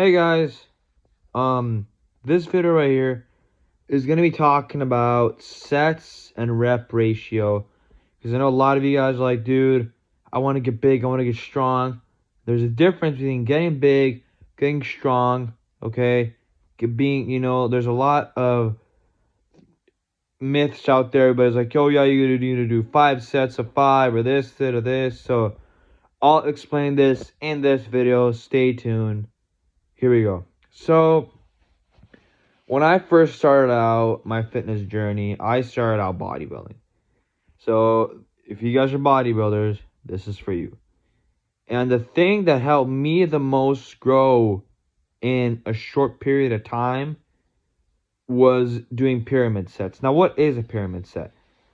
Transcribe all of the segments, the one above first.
Hey guys, this video right here is gonna be talking about sets and rep ratio, because I know a lot of you guys are like, dude, I want to get big, I want to get strong. There's a difference between getting big, getting strong, okay? Being, there's a lot of myths out there, but it's like, oh yeah, you need to do 5 sets of 5 or this set or this. So I'll explain this in this video. Stay tuned. Here we go. So when I first started out my fitness journey, I started out bodybuilding. So if you guys are bodybuilders, this is for you. And the thing that helped me the most grow in a short period of time was doing pyramid sets. Now, what is a pyramid set?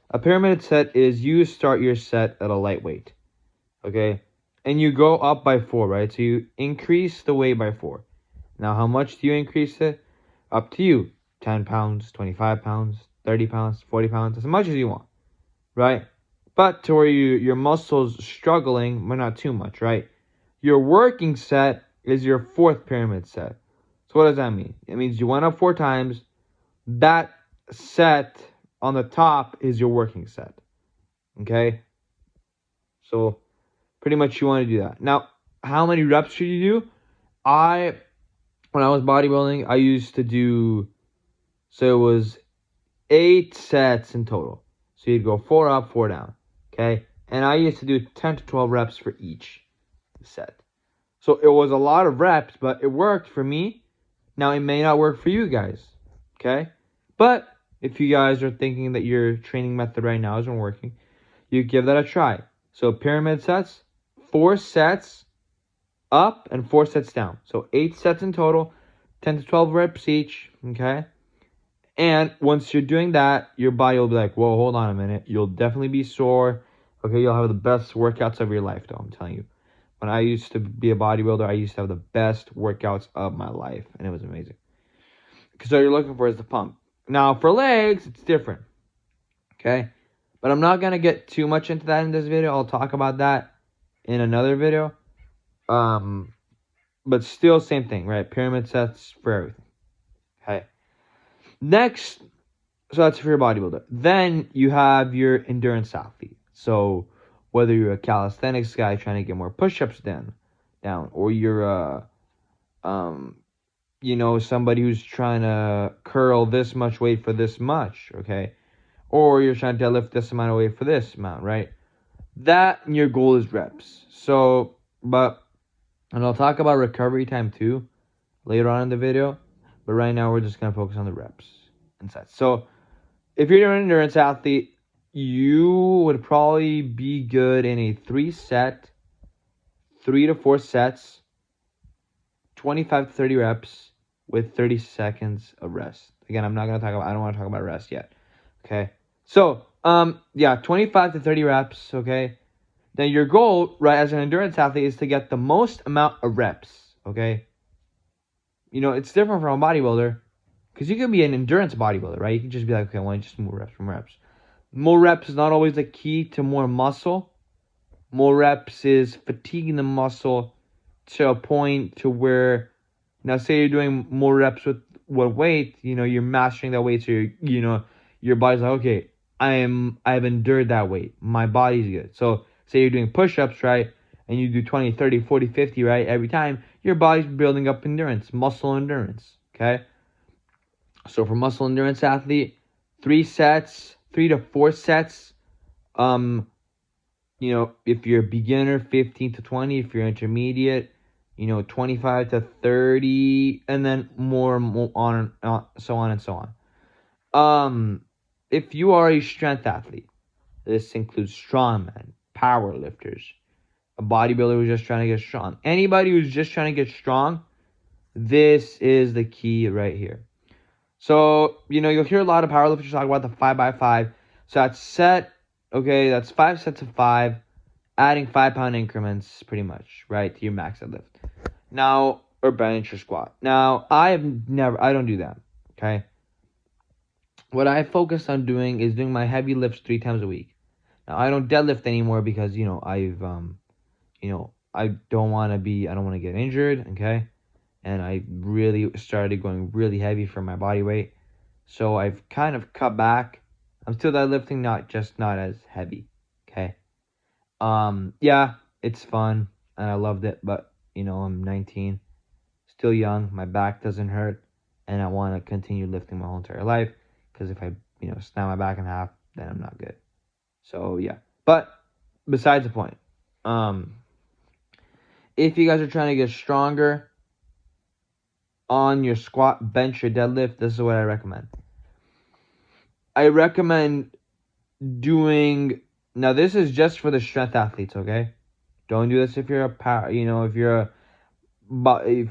A pyramid set is you start your set at a lightweight, okay? And you go up by 4, right? So you increase the weight by 4. Now, how much do you increase it? Up to you. 10 pounds, 25 pounds, 30 pounds, 40 pounds, as much as you want, right? But to where your muscles struggling, but not too much, right? Your working set is your 4th pyramid set. So what does that mean? It means you went up 4 times. That set on the top is your working set, okay? So pretty much you want to do that. Now, how many reps should you do? When I was bodybuilding, I used to do, so it was 8 sets in total. So you'd go 4 up, 4 down, okay? And I used to do 10 to 12 reps for each set. So it was a lot of reps, but it worked for me. Now, it may not work for you guys, okay? But if you guys are thinking that your training method right now isn't working, you give that a try. So pyramid sets, 4 sets up and 4 sets down. So 8 sets in total, 10 to 12 reps each, okay? And once you're doing that, your body will be like, whoa, hold on a minute. You'll definitely be sore. Okay, you'll have the best workouts of your life, though, I'm telling you. When I used to be a bodybuilder, I used to have the best workouts of my life, and it was amazing. Because all you're looking for is the pump. Now, for legs, it's different, okay? But I'm not going to get too much into that in this video. I'll talk about that in another video. But still, same thing, right? Pyramid sets for everything, okay? Next, so that's for your bodybuilder. Then you have your endurance athlete. So whether you're a calisthenics guy trying to get more push-ups down, or you're somebody who's trying to curl this much weight for this much, okay? Or you're trying to deadlift this amount of weight for this amount, right? That your goal is reps. So, and I'll talk about recovery time too later on in the video. But right now we're just gonna focus on the reps and sets. So if you're an endurance athlete, you would probably be good in a 3 to 4 sets, 25 to 30 reps with 30 seconds of rest. Again, I don't want to talk about rest yet. Okay. So, 25 to 30 reps, okay? Now your goal, right, as an endurance athlete is to get the most amount of reps, okay? It's different from a bodybuilder, because you can be an endurance bodybuilder, right? You can just be like, okay, I want to just more reps from reps. More reps is not always the key to more muscle. More reps is fatiguing the muscle to a point to where, now say you're doing more reps with weight, you're mastering that weight, so your body's like, okay, I've endured that weight. My body's good. So say you're doing push-ups, right? And you do 20, 30, 40, 50, right? Every time, your body's building up endurance, muscle endurance, okay? So for muscle endurance athlete, 3 to 4 sets. If you're a beginner, 15 to 20. If you're intermediate, 25 to 30, and then more on so on and so on. If you are a strength athlete, this includes strongmen, power lifters, a bodybuilder who's just trying to get strong. Anybody who's just trying to get strong, this is the key right here. So, you'll hear a lot of powerlifters talk about the 5x5. So that's set, okay, that's 5 sets of 5, adding 5-pound increments pretty much, right, to your max deadlift. Now, or bench or squat. Now, I don't do that, okay? What I focus on doing is doing my heavy lifts 3 times a week. Now, I don't deadlift anymore because, I don't want to get injured, okay? and I really started going really heavy for my body weight. So I've kind of cut back. I'm still deadlifting, not as heavy. Okay. Yeah, it's fun and I loved it, but I'm 19, still young, my back doesn't hurt, and I want to continue lifting my whole entire life, because if I, snap my back in half, then I'm not good. So yeah. But besides the point. If you guys are trying to get stronger on your squat, bench, or deadlift, this is what I recommend. I recommend doing, now this is just for the strength athletes, okay? Don't do this if you're a power, if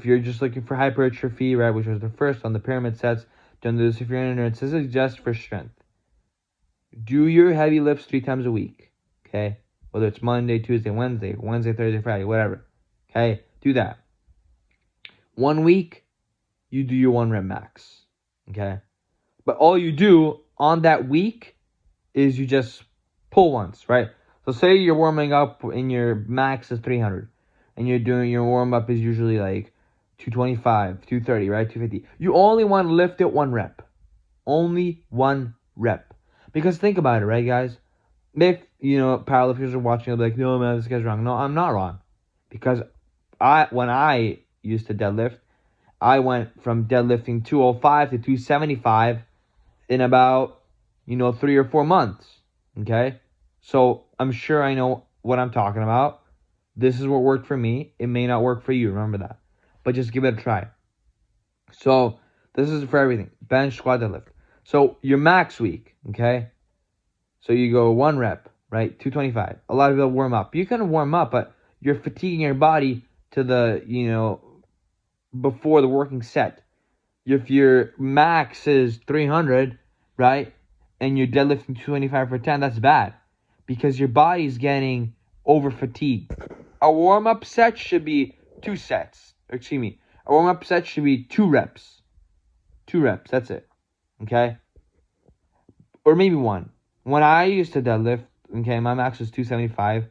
you're just looking for hypertrophy, right, which was the first on the pyramid sets. Don't do this if you're an endurance. This is just for strength. Do your heavy lifts 3 times a week, okay? Whether it's Monday, Tuesday, Wednesday, Thursday, Friday, whatever, okay? Do that. 1 week, you do your 1 rep max, okay? But all you do on that week is you just pull once, right? So say you're warming up and your max is 300, and you're doing your warm up is usually like 225, 230, right? 250. You only want to lift it 1 rep. Only 1 rep. Because think about it, right, guys? If, powerlifters are watching, they'll be like, no, man, this guy's wrong. No, I'm not wrong. Because when I used to deadlift, I went from deadlifting 205 to 275 in about, 3 or 4 months. Okay? So I'm sure I know what I'm talking about. This is what worked for me. It may not work for you. Remember that. But just give it a try. So this is for everything. Bench, squat, deadlift. So your max week, okay? So you go 1 rep, right? 225. A lot of people warm up. You can warm up, but you're fatiguing your body to the, before the working set. If your max is 300, right, and you're deadlifting 225 for 10, that's bad, because your body's getting over fatigued. A warm-up set should be 2 sets. Excuse me. A warm-up set should be 2 reps. 2 reps, that's it. Okay? Or maybe 1. When I used to deadlift, okay, my max was 275,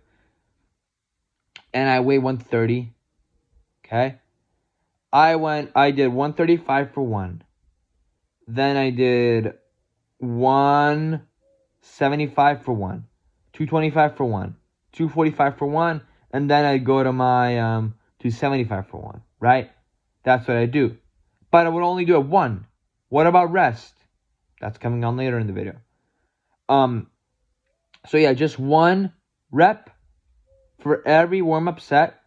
and I weigh 130, okay? I did 135 for 1. Then I did 175 for 1, 225 for 1, 245 for 1, and then I go to my 275 for 1, right? That's what I do. But I would only do it 1. What about rest? That's coming on later in the video. So yeah, just 1 rep for every warm-up set,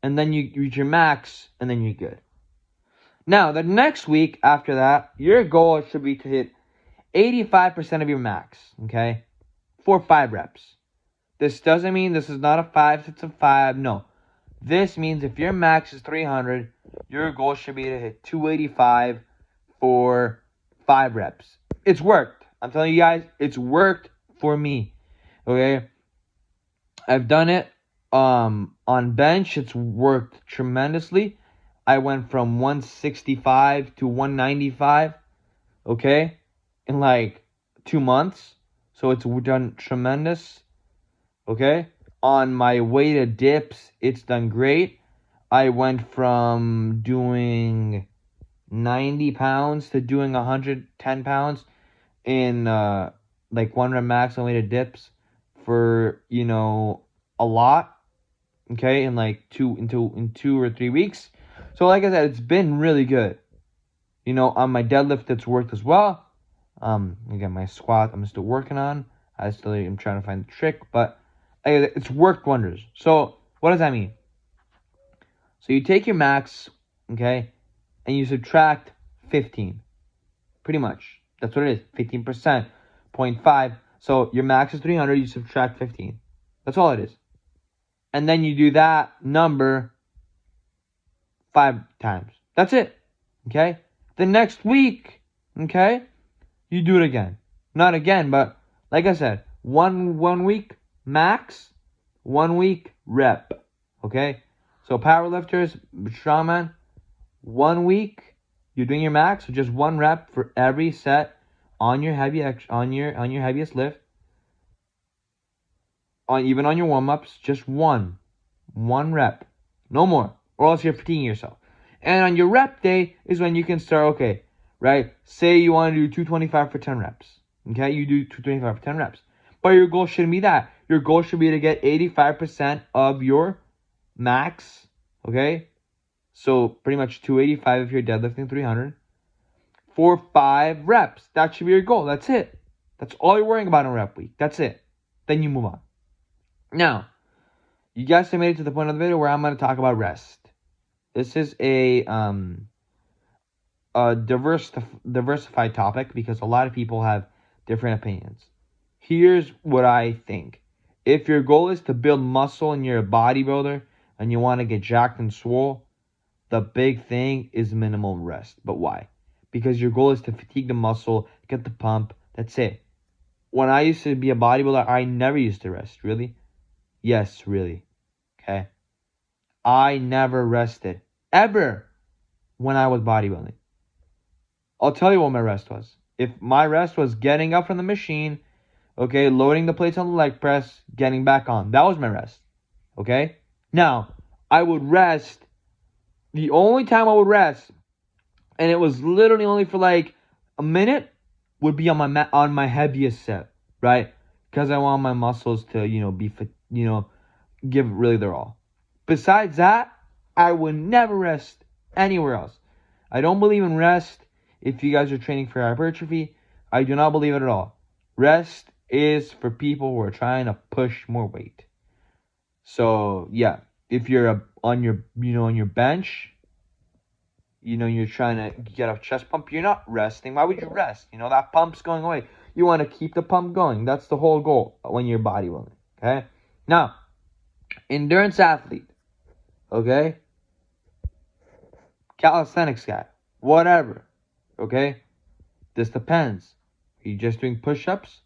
and then you reach your max, and then you're good. Now, the next week after that, your goal should be to hit 85% of your max, okay? For 5 reps. This doesn't mean this is not a 5 sets of 5. No. This means if your max is 300, your goal should be to hit 285 for 5 reps. It's worked. I'm telling you guys, it's worked for me. Okay? I've done it on bench. It's worked tremendously. I went from 165 to 195, okay, in like 2 months. So it's done tremendous, okay. On my weighted dips, it's done great. I went from doing 90 pounds to doing 110 pounds in like 1 rep max on weighted dips for, a lot, okay, in like 2 or 3 weeks. So like I said, it's been really good. On my deadlift, it's worked as well. Again, my squat, I'm still working on. I still am trying to find the trick, but it's worked wonders. So what does that mean? So you take your max, okay, and you subtract 15. Pretty much. That's what it is. 15%, 0.5. So your max is 300, you subtract 15. That's all it is. And then you do that number 5 times. That's it. Okay? The next week, okay, you do it again. Not again, but like I said, one week max, 1 week rep. Okay? So powerlifters, strongman, 1 week, you're doing your max, so just 1 rep for every set on your heaviest lift. Even on your warm-ups, just one rep. No more. Or else you're fatiguing yourself. And on your rep day is when you can start, okay, right? Say you want to do 225 for 10 reps. Okay, you do 225 for 10 reps. But your goal shouldn't be that. Your goal should be to get 85% of your max, okay? So pretty much 285 if you're deadlifting 300 for 5 reps. That should be your goal. That's it. That's all you're worrying about in rep week. That's it. Then you move on. Now, you guys have made it to the point of the video where I'm going to talk about rest. This is a diversified topic because a lot of people have different opinions. Here's what I think. If your goal is to build muscle and you're a bodybuilder and you want to get jacked and swole, the big thing is minimal rest. But why? Because your goal is to fatigue the muscle, get the pump. That's it. When I used to be a bodybuilder, I never used to rest. Really? Yes, really. Okay? I never rested. Ever. When I was bodybuilding. I'll tell you what my rest was. If my rest was getting up from the machine, okay, loading the plates on the leg press, getting back on. That was my rest. Okay? Now, I would rest. The only time I would rest, and it was literally only for like a minute, would be on my heaviest set, right? Because I want my muscles to, give really their all. Besides that, I would never rest anywhere else. I don't believe in rest if you guys are training for hypertrophy. I do not believe it at all. Rest is for people who are trying to push more weight. So, yeah, if you're on your bench, you're trying to get a chest pump, you're not resting. Why would you rest? That pump's going away. You want to keep the pump going. That's the whole goal when you're bodybuilding, okay? Now, endurance athlete, okay? Calisthenics guy, whatever, okay? This depends. Are you just doing push-ups?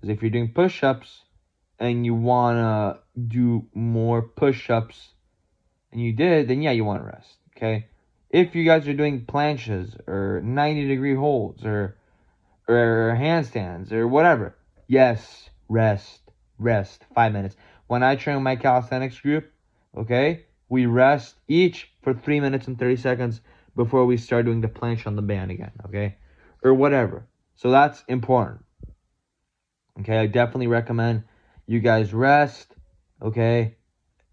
Because if you're doing push-ups and you want to do more push-ups and you did, then yeah, you want to rest, okay? If you guys are doing planches or 90-degree holds or handstands or whatever, yes, rest, 5 minutes. When I train my calisthenics group, okay, we rest each for 3 minutes and 30 seconds before we start doing the planche on the band again, okay, or whatever. So that's important, okay? I definitely recommend you guys rest, okay,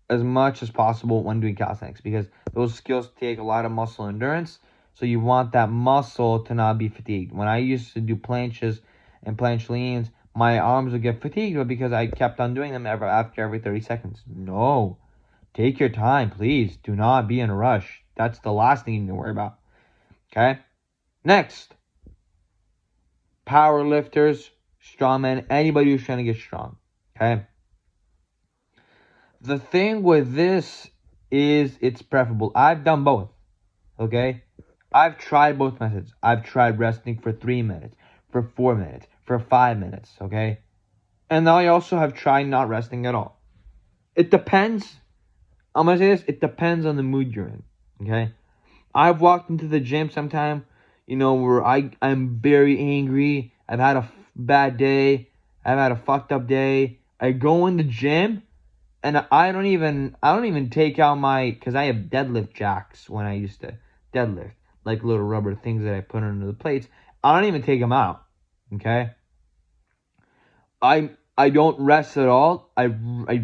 as much as possible when doing calisthenics because those skills take a lot of muscle endurance. So you want that muscle to not be fatigued. When I used to do planches and planche leans, my arms would get fatigued because I kept on doing them after every 30 seconds. No. Take your time, please. Do not be in a rush. That's the last thing you need to worry about. Okay? Next. Power lifters, strongmen, anybody who's trying to get strong. Okay? The thing with this is it's preferable. I've done both. Okay? I've tried both methods. I've tried resting for 3 minutes, for 4 minutes, for 5 minutes, okay? And I also have tried not resting at all. It depends. I'm going to say this. It depends on the mood you're in, okay? I've walked into the gym sometime, where I'm very angry. I've had a bad day. I've had a fucked up day. I go in the gym, and I don't even take out because I have deadlift jacks when I used to deadlift. Like little rubber things that I put under the plates. I don't even take them out, okay? I don't rest at all. I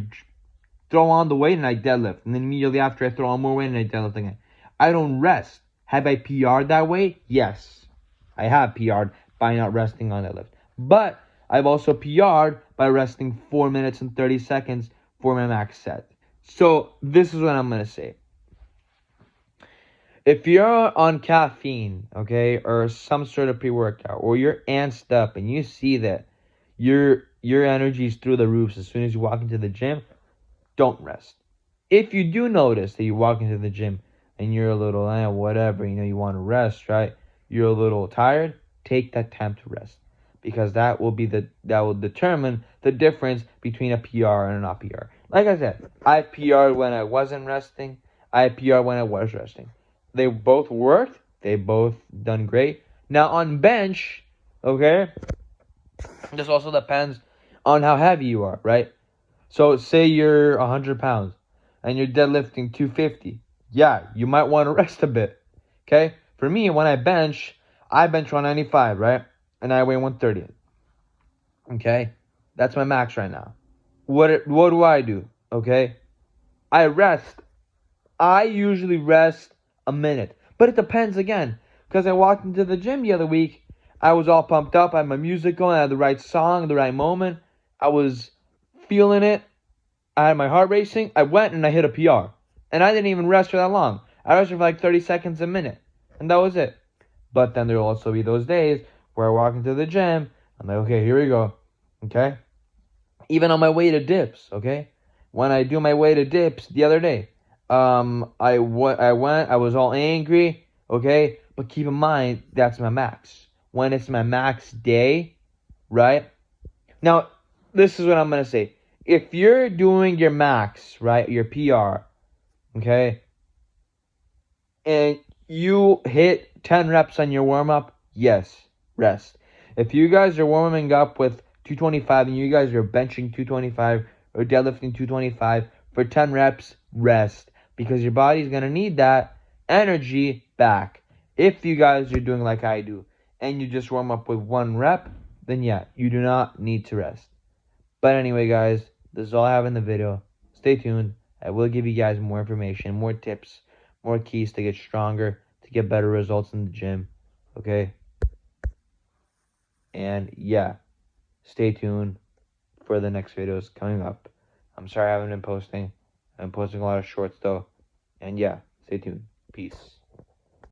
throw on the weight and I deadlift. And then immediately after I throw on more weight and I deadlift again. I don't rest. Have I PR'd that way? Yes. I have PR'd by not resting on that lift. But I've also PR'd by resting 4 minutes and 30 seconds for my max set. So this is what I'm going to say. If you're on caffeine, okay, or some sort of pre-workout, or you're antsed up and you see that your energy's through the roofs as soon as you walk into the gym, don't rest. If you do notice that you walk into the gym and you're a little, whatever, you want to rest, right? You're a little tired, take that time to rest. Because that will determine the difference between a PR and a not PR. Like I said, I PR'd when I wasn't resting. I PR'd when I was resting. They both worked. They both done great. Now on bench, okay, this also depends on how heavy you are, right? So say you're 100 pounds and you're deadlifting 250. Yeah, you might want to rest a bit. Okay? For me, when I bench 195, right? And I weigh 130. Okay? That's my max right now. What do I do? Okay? I rest. I usually rest a minute. But it depends again. Because I walked into the gym the other week. I was all pumped up. I had my music going. I had the right song, the right moment. I was feeling it. I had my heart racing. I went and I hit a PR. And I didn't even rest for that long. I rested for like 30 seconds a minute. And that was it. But then there will also be those days where I walk into the gym. I'm like, okay, here we go. Okay? Even on my way to dips, okay? When I do my way to dips the other day, I went, I was all angry, okay? But keep in mind, that's my max. When it's my max day, right? Now, this is what I'm going to say. If you're doing your max, right, your PR, okay, and you hit 10 reps on your warm-up, yes, rest. If you guys are warming up with 225 and you guys are benching 225 or deadlifting 225 for 10 reps, rest. Because your body's going to need that energy back. If you guys are doing like I do and you just warm up with 1 rep, then yeah, you do not need to rest. But anyway, guys, this is all I have in the video. Stay tuned. I will give you guys more information, more tips, more keys to get stronger, to get better results in the gym. Okay? And yeah, stay tuned for the next videos coming up. I'm sorry I haven't been posting. I'm posting a lot of shorts though. And yeah, stay tuned. Peace.